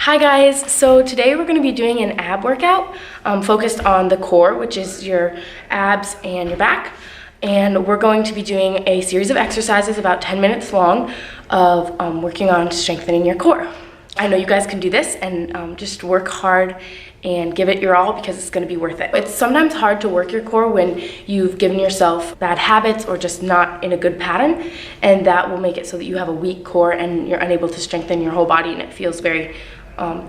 Hi guys, so today we're going to be doing an ab workout focused on the core, which is your abs and your back. And we're going to be doing a series of exercises about 10 minutes long of working on strengthening your core. I know you guys can do this and just work hard and give it your all because it's going to be worth it. It's sometimes hard to work your core when you've given yourself bad habits or just not in a good pattern, and that will make it so that you have a weak core and you're unable to strengthen your whole body and it feels very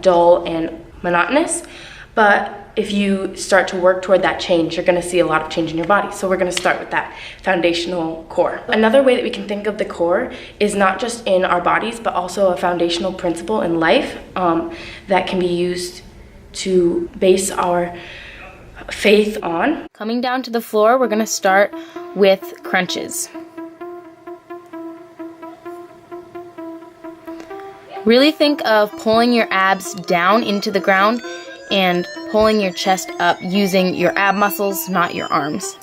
dull and monotonous. But if you start to work toward that change, you're going to see a lot of change in your body. So we're going to start with that foundational core. Another way that we can think of the core is not just in our bodies, but also a foundational principle in life that can be used to base our faith on. Coming down to the floor, we're going to start with crunches. Really think of pulling your abs down into the ground and pulling your chest up using your ab muscles, not your arms.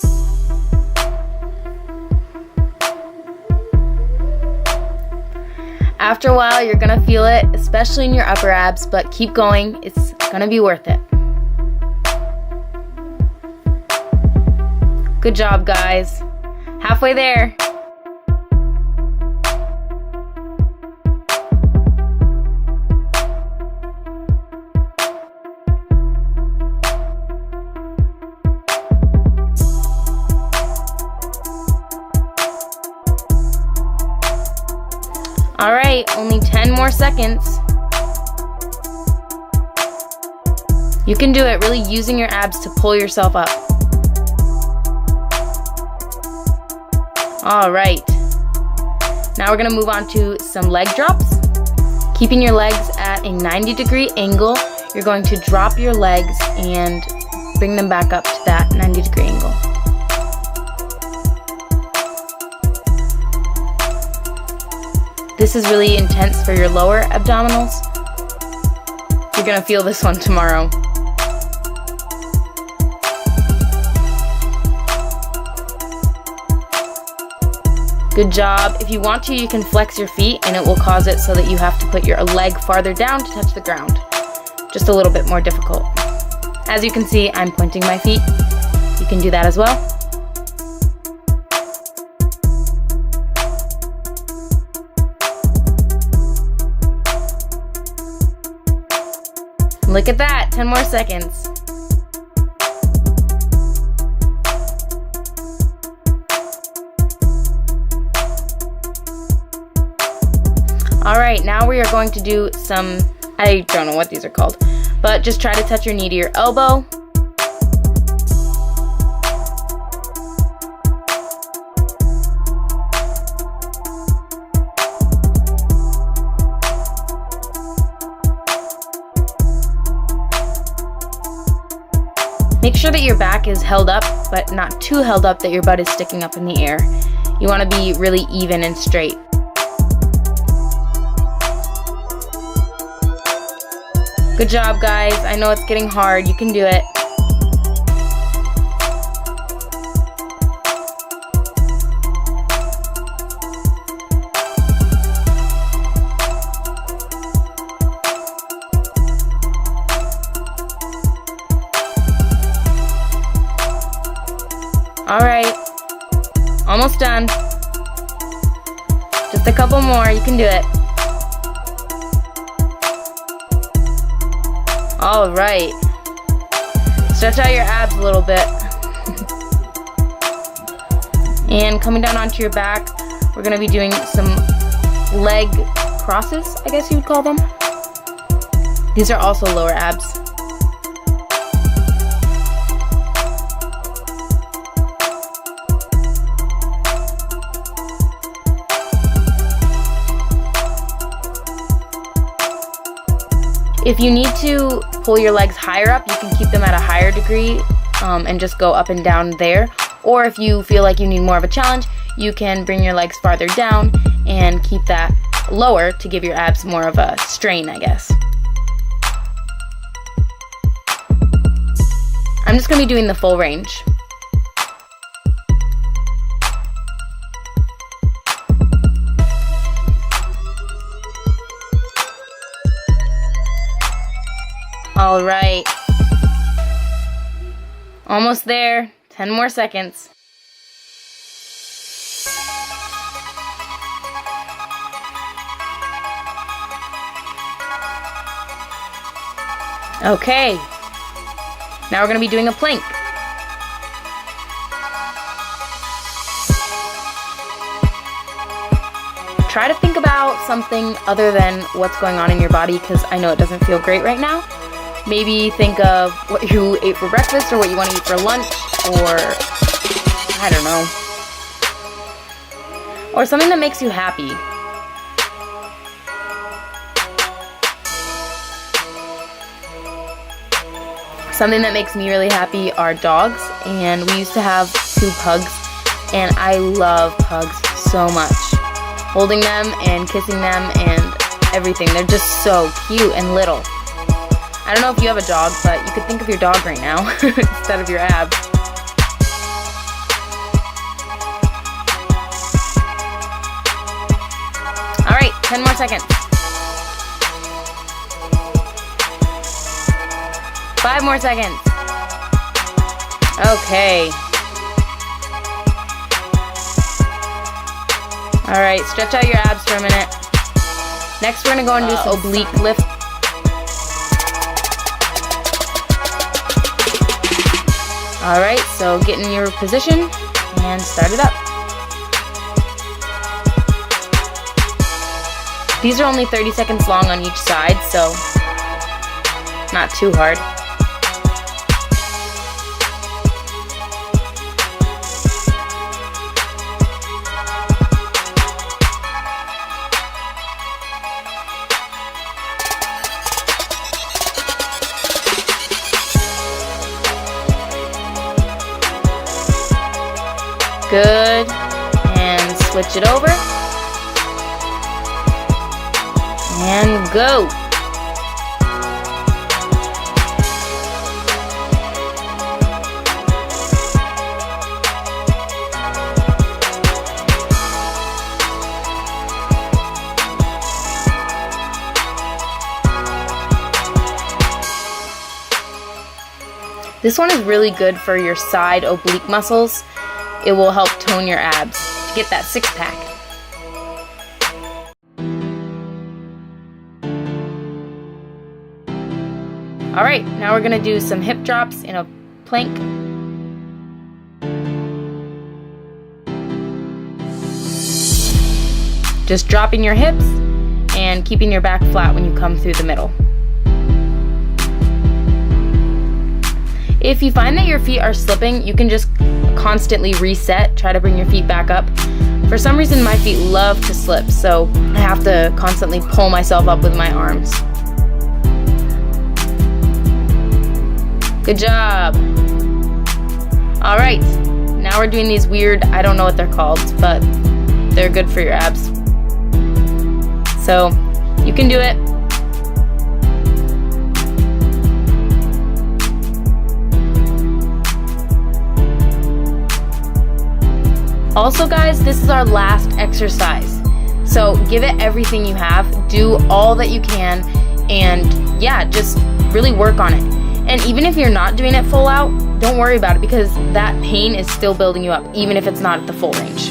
After a while, you're gonna feel it, especially in your upper abs, but keep going, it's gonna be worth it. Good job, guys. Halfway there. All right, only 10 more seconds. You can do it, really using your abs to pull yourself up. All right. Now we're gonna move on to some leg drops. Keeping your legs at a 90-degree angle, you're going to drop your legs and bring them back up to that 90-degree angle. This is really intense for your lower abdominals. You're gonna feel this one tomorrow. Good job. If you want to, you can flex your feet and it will cause it so that you have to put your leg farther down to touch the ground. Just a little bit more difficult. As you can see, I'm pointing my feet. You can do that as well. Look at that, 10 more seconds. All right, now we are going to do some, I don't know what these are called, but just try to touch your knee to your elbow. Make sure that your back is held up, but not too held up that your butt is sticking up in the air. You want to be really even and straight. Good job, guys. I know it's getting hard. You can do it. All right, almost done. Just a couple more, you can do it. All right, stretch out your abs a little bit. And coming down onto your back, we're gonna be doing some leg crosses, I guess you would call them. These are also lower abs. If you need to pull your legs higher up, you can keep them at a higher degree and just go up and down there. Or if you feel like you need more of a challenge, you can bring your legs farther down and keep that lower to give your abs more of a strain, I guess. I'm just going to be doing the full range. All right. Almost there. 10 more seconds. Okay. Now we're going to be doing a plank. Try to think about something other than what's going on in your body, because I know it doesn't feel great right now. Maybe think of what you ate for breakfast or what you want to eat for lunch, or I don't know. Or something that makes you happy. Something that makes me really happy are dogs, and we used to have 2 pugs, and I love pugs so much. Holding them and kissing them and everything. They're just so cute and little. I don't know if you have a dog, but you could think of your dog right now instead of your abs. All right, 10 more seconds. 5 more seconds. Okay. All right, stretch out your abs for a minute. Next, we're gonna go and do this oblique lift. All right, so get in your position and start it up. These are only 30 seconds long on each side, so not too hard. Good, and switch it over, and go. This one is really good for your side oblique muscles. It will help tone your abs to get that 6-pack. All right, now we're gonna do some hip drops in a plank. Just dropping your hips and keeping your back flat when you come through the middle. If you find that your feet are slipping, you can just constantly reset, try to bring your feet back up. For some reason, my feet love to slip, so I have to constantly pull myself up with my arms. Good job. All right, now we're doing these weird, I don't know what they're called, but they're good for your abs. So you can do it. Also guys, this is our last exercise. So give it everything you have, do all that you can, and yeah, just really work on it. And even if you're not doing it full out, don't worry about it, because that pain is still building you up, even if it's not at the full range.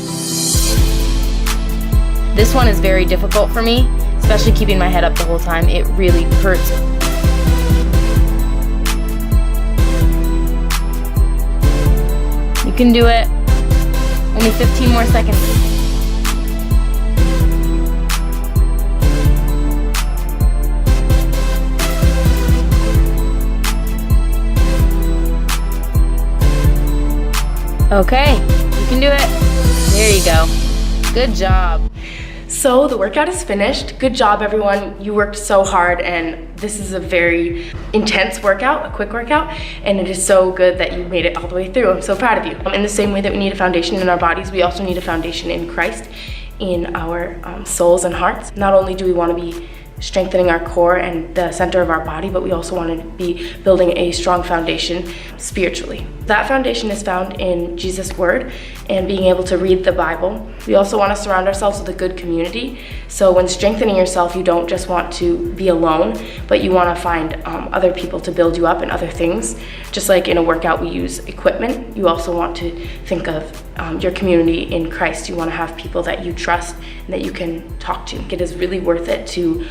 This one is very difficult for me, especially keeping my head up the whole time. It really hurts. You can do it. Only 15 more seconds. Okay, you can do it. There you go. Good job. So the workout is finished. Good job, everyone. You worked so hard, and this is a very intense workout, a quick workout, and it is so good that you made it all the way through. I'm so proud of you. In the same way that we need a foundation in our bodies, we also need a foundation in Christ, in our souls and hearts. Not only do we want to be strengthening our core and the center of our body, but we also want to be building a strong foundation spiritually. That foundation is found in Jesus' word and being able to read the Bible. We also want to surround ourselves with a good community. So when strengthening yourself, you don't just want to be alone, but you want to find other people to build you up in other things. Just like in a workout, we use equipment. You also want to think of your community in Christ. You want to have people that you trust and that you can talk to. It is really worth it to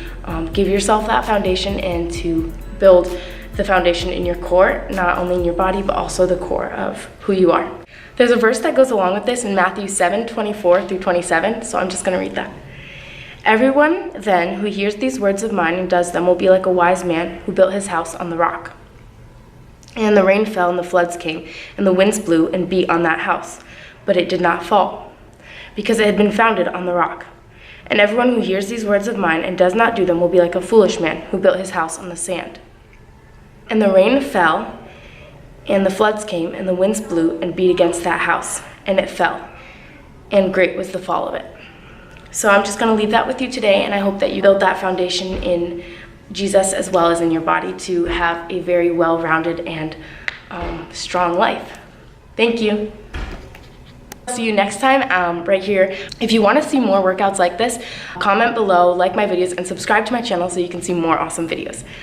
give yourself that foundation and to build the foundation in your core, not only in your body, but also the core of who you are. There's a verse that goes along with this in Matthew 7:24-27, so I'm just going to read that. Everyone then who hears these words of mine and does them will be like a wise man who built his house on the rock. And the rain fell and the floods came, and the winds blew and beat on that house, but it did not fall, because it had been founded on the rock. And everyone who hears these words of mine and does not do them will be like a foolish man who built his house on the sand. And the rain fell, and the floods came, and the winds blew and beat against that house, and it fell, and great was the fall of it. So I'm just going to leave that with you today, and I hope that you build that foundation in Jesus as well as in your body to have a very well-rounded and strong life. Thank you. See you next time right here. If you want to see more workouts like this, comment below, like my videos, and subscribe to my channel so you can see more awesome videos.